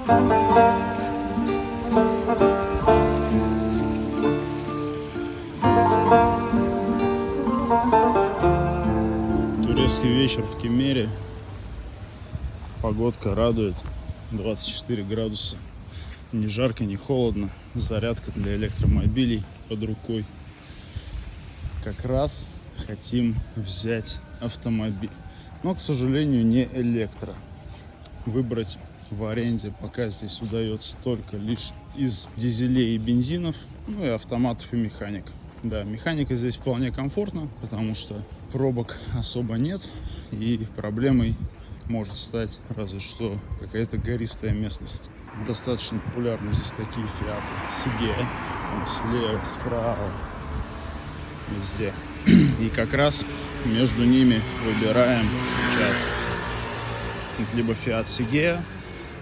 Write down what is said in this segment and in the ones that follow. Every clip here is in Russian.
Турецкий вечер в Кемере. Погодка радует. 24 градуса. Не жарко, не холодно. Зарядка для электромобилей под рукой. Как раз хотим взять автомобиль. Но, к сожалению, не электро. Выбрать в аренде пока здесь удается только лишь из дизелей и бензинов, ну и автоматов и механик. Да, механика здесь вполне комфортна, потому что пробок особо нет, и проблемой может стать разве что какая-то гористая местность. Достаточно популярны здесь такие фиаты Сигея, слева, справа, везде. И как раз между ними выбираем сейчас либо Fiat Sigea.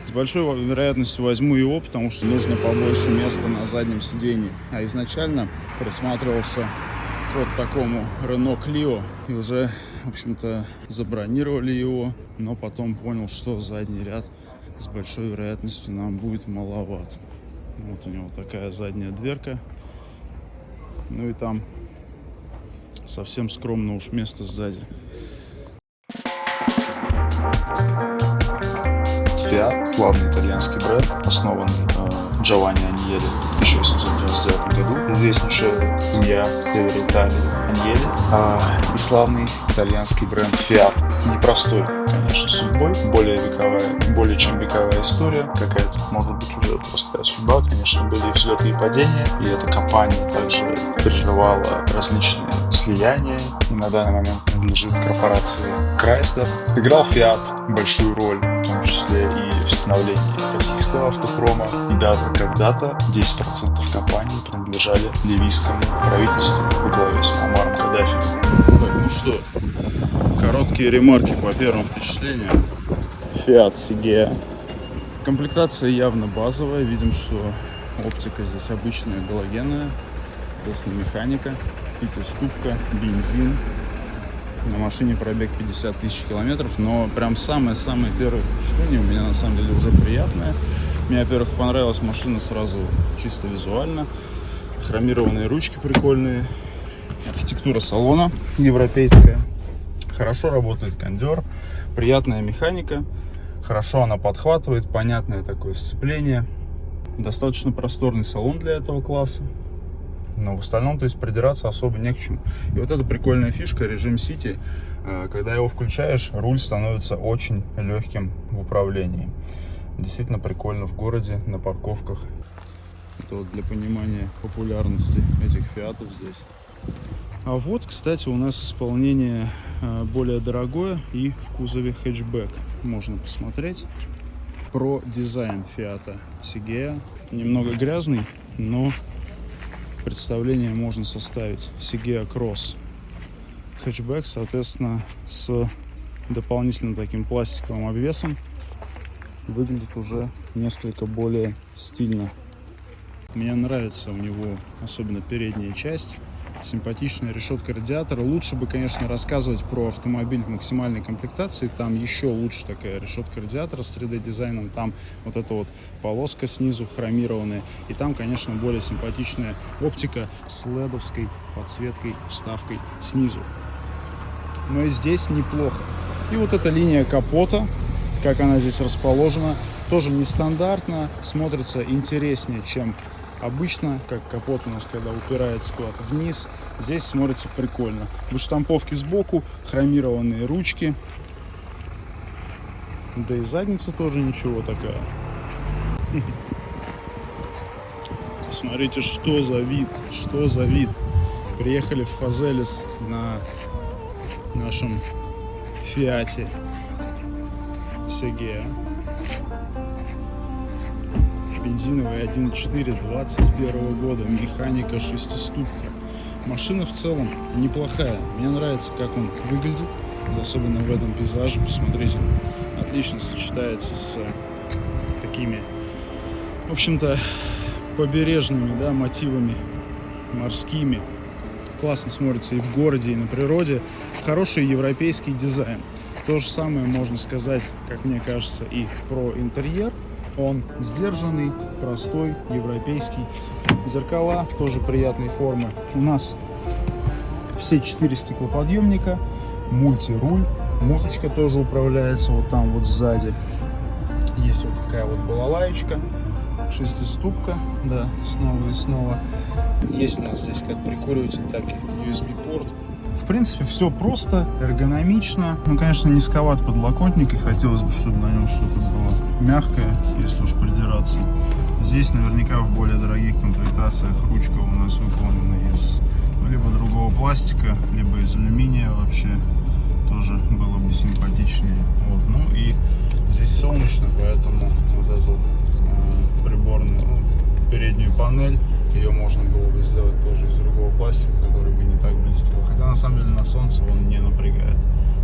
С большой вероятностью возьму его, потому что нужно побольше места на заднем сидении. А изначально присматривался к вот такому Renault Clio. И уже, в общем-то, забронировали его. Но потом понял, что задний ряд с большой вероятностью нам будет маловат. Вот у него такая задняя дверка. Ну и там совсем скромно уж место сзади. Fiat, славный итальянский бренд, основан Джованни Аньелли в 1899 году. Известнейшая семья в севере Италии Аньелли. И славный итальянский бренд Fiat с непростой, конечно, судьбой. Более чем вековая история. Какая-то, может быть, уже простая судьба. Конечно, были и взлеты, и падения. И эта компания также переживала различные слияния. И на данный момент принадлежит корпорации Chrysler. Сыграл Fiat большую роль, в том числе и в становлении российского автопрома. И даже когда-то 10% компании принадлежали ливийскому правительству во главе с Муаммаром Каддафи. Так, ну что, короткие ремарки по первым впечатлениям. Fiat Sigea. Комплектация явно базовая. Видим, что оптика здесь обычная, галогенная. Соответственно, механика, пятиступка, бензин. На машине пробег 50 тысяч километров, но прям самое-самое первое впечатление у меня на самом деле уже приятное. Мне, во-первых, понравилась машина сразу чисто визуально. Хромированные ручки прикольные. Архитектура салона европейская. Хорошо работает кондер. Приятная механика. Хорошо она подхватывает. Понятное такое сцепление. Достаточно просторный салон для этого класса. Но в остальном, то есть, придираться особо не к чему. И вот эта прикольная фишка, режим City. Когда его включаешь, руль становится очень легким в управлении. Действительно прикольно в городе, на парковках. Это вот для понимания популярности этих фиатов здесь. А вот, кстати, у нас исполнение более дорогое и в кузове хэтчбэк. Можно посмотреть. Про дизайн Fiat Sigea. Немного грязный, но представление можно составить. Sigea Cross. Хэтчбэк, соответственно, с дополнительным таким пластиковым обвесом. Выглядит уже несколько более стильно. Мне нравится у него особенно передняя часть. Симпатичная решетка радиатора. Лучше бы, конечно, рассказывать про автомобиль в максимальной комплектации. Там еще лучше такая решетка радиатора с 3D-дизайном. Там вот эта вот полоска снизу хромированная. И там, конечно, более симпатичная оптика с ледовской подсветкой, вставкой снизу. Но и здесь неплохо. И вот эта линия капота, как она здесь расположена, тоже нестандартно. Смотрится интереснее, чем обычно, как капот у нас, когда упирается куда-то вниз. Здесь смотрится прикольно. Выштамповки сбоку, хромированные ручки. Да и задница тоже ничего такая. Смотрите, что за вид, что за вид. Приехали в Фазелис на нашем Фиате Sigea. Бензиновый 1.4 21 года, механика шестиступка. Машина в целом неплохая. Мне нравится, как он выглядит, особенно в этом пейзаже. Посмотрите, отлично сочетается с такими, в общем-то, побережными, да, мотивами морскими. Классно смотрится и в городе, и на природе. Хороший европейский дизайн. То же самое можно сказать, как мне кажется, и про интерьер. Он сдержанный, простой, европейский. Зеркала тоже приятной формы. У нас все 4 стеклоподъемника, мультируль. Музычка тоже управляется вот там вот сзади. Есть вот такая вот балалаечка, шестиступка, да, снова и снова. Есть у нас здесь как прикуриватель, так и USB-порт. В принципе, все просто, эргономично. Ну, конечно, низковат подлокотник, и хотелось бы, чтобы на нем что-то было мягкое, если уж придираться. Здесь наверняка в более дорогих комплектациях ручка у нас выполнена из либо другого пластика, либо из алюминия вообще. Тоже было бы симпатичнее. Вот. Ну и здесь солнечно, поэтому вот эту приборную переднюю панель, ее можно было бы сделать тоже из другого пластика, который бы не так блестел. Хотя на самом деле на солнце он не напрягает,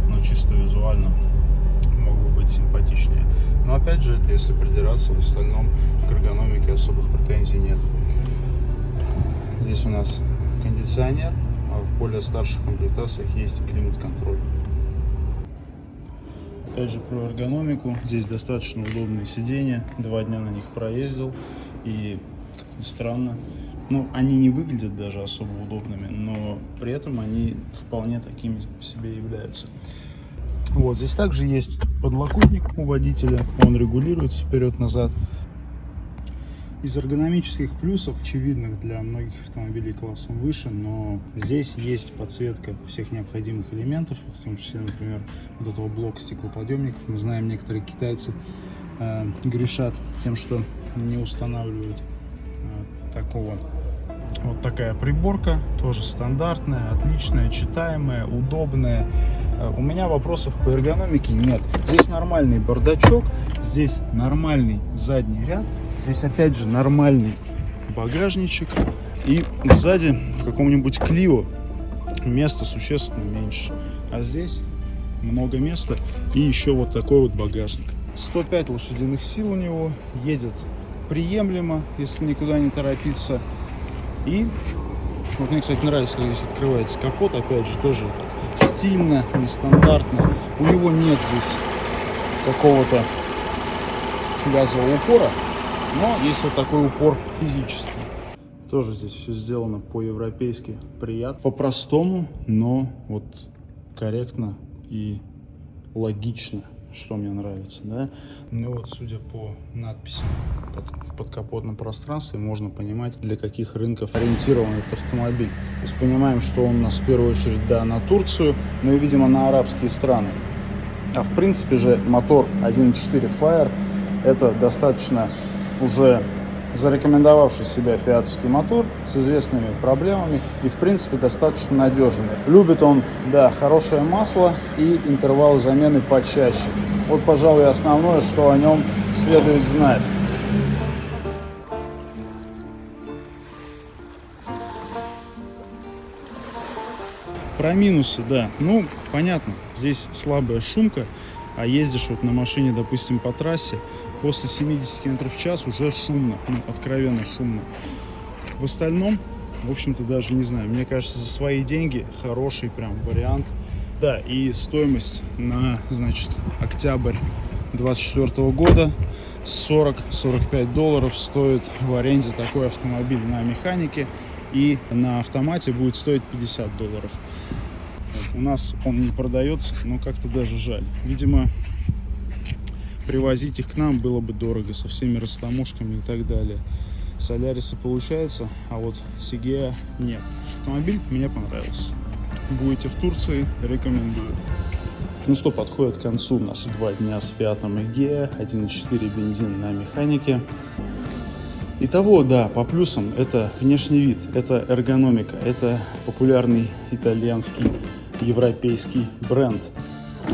но чисто визуально мог бы быть симпатичнее. Но опять же, это если придираться, в остальном к эргономике особых претензий нет. Здесь у нас кондиционер, а в более старших комплектациях есть и климат-контроль. Опять же про эргономику. Здесь достаточно удобные сиденья. 2 дня на них проездил. И, как ни странно, ну, они не выглядят даже особо удобными, но при этом они вполне такими по себе являются. Вот, здесь также есть подлокотник у водителя. Он регулируется вперед-назад. Из эргономических плюсов, очевидных для многих автомобилей классом выше, но здесь есть подсветка всех необходимых элементов, в том числе, например, вот этого блока стеклоподъемников. Мы знаем, некоторые китайцы грешат тем, что не устанавливают такого. Вот такая приборка, тоже стандартная, отличная, читаемая, удобная. У меня вопросов по эргономике нет. Здесь нормальный бардачок, здесь нормальный задний ряд, здесь опять же нормальный багажничек. И сзади в каком-нибудь Клио места существенно меньше. А здесь много места и еще вот такой вот багажник. 105 лошадиных сил у него, едет приемлемо, если никуда не торопиться. И вот мне, кстати, нравится, как здесь открывается капот, опять же, тоже стильно, нестандартно. У него нет здесь какого-то газового упора, но есть вот такой упор физический. Тоже здесь все сделано по-европейски, приятно, по-простому, но вот корректно и логично, что мне нравится, да. Ну вот, судя по надписям в подкапотном пространстве, можно понимать, для каких рынков ориентирован этот автомобиль. То есть понимаем, что он у нас в первую очередь, да, на Турцию, но и, видимо, на арабские страны. А в принципе же мотор 1.4 Fire это достаточно уже зарекомендовавший себя фиатовский мотор с известными проблемами и в принципе достаточно надежный. Любит он, да, хорошее масло и интервалы замены почаще. Вот, пожалуй, основное, что о нем следует знать. Про минусы, да, ну, понятно, здесь слабая шумка, а ездишь вот на машине, допустим, по трассе, после 70 км в час уже шумно, ну, откровенно шумно. В остальном, в общем-то, даже не знаю, мне кажется, за свои деньги хороший прям вариант. Да, и стоимость на, значит, октябрь 2024 года $40-45 стоит в аренде такой автомобиль на механике, и на автомате будет стоить $50. У нас он не продается, но как-то даже жаль. Видимо, привозить их к нам было бы дорого, со всеми растаможками и так далее. Солярисы получается, а вот Сигеа нет. Автомобиль мне понравился. Будете в Турции, рекомендую. Ну что, подходит к концу наши 2 дня с Фиатом Эгеа, 1.4 бензин на механике. Итого, да, по плюсам это внешний вид, это эргономика, это популярный итальянский, европейский бренд.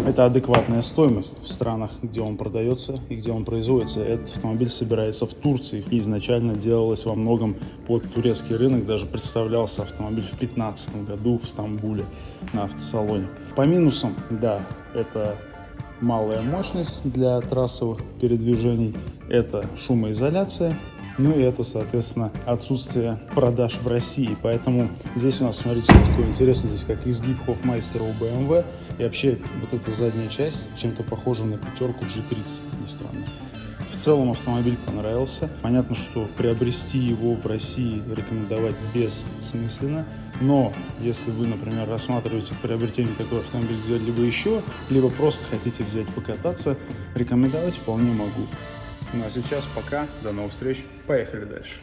Это адекватная стоимость в странах, где он продается и где он производится. Этот автомобиль собирается в Турции и изначально делалось во многом под турецкий рынок. Даже представлялся автомобиль в 2015 году в Стамбуле на автосалоне. По минусам, да, это малая мощность для трассовых передвижений, это шумоизоляция. Ну и это, соответственно, отсутствие продаж в России. Поэтому здесь у нас, смотрите, такое интересное, здесь как изгиб Хофмайстера у BMW. И вообще вот эта задняя часть чем-то похожа на 5 G30, не странно. В целом автомобиль понравился. Понятно, что приобрести его в России рекомендовать бессмысленно. Но если вы, например, рассматриваете приобретение такого автомобиля взять либо еще, либо просто хотите взять покататься, рекомендовать вполне могу. Ну а сейчас пока, до новых встреч, поехали дальше.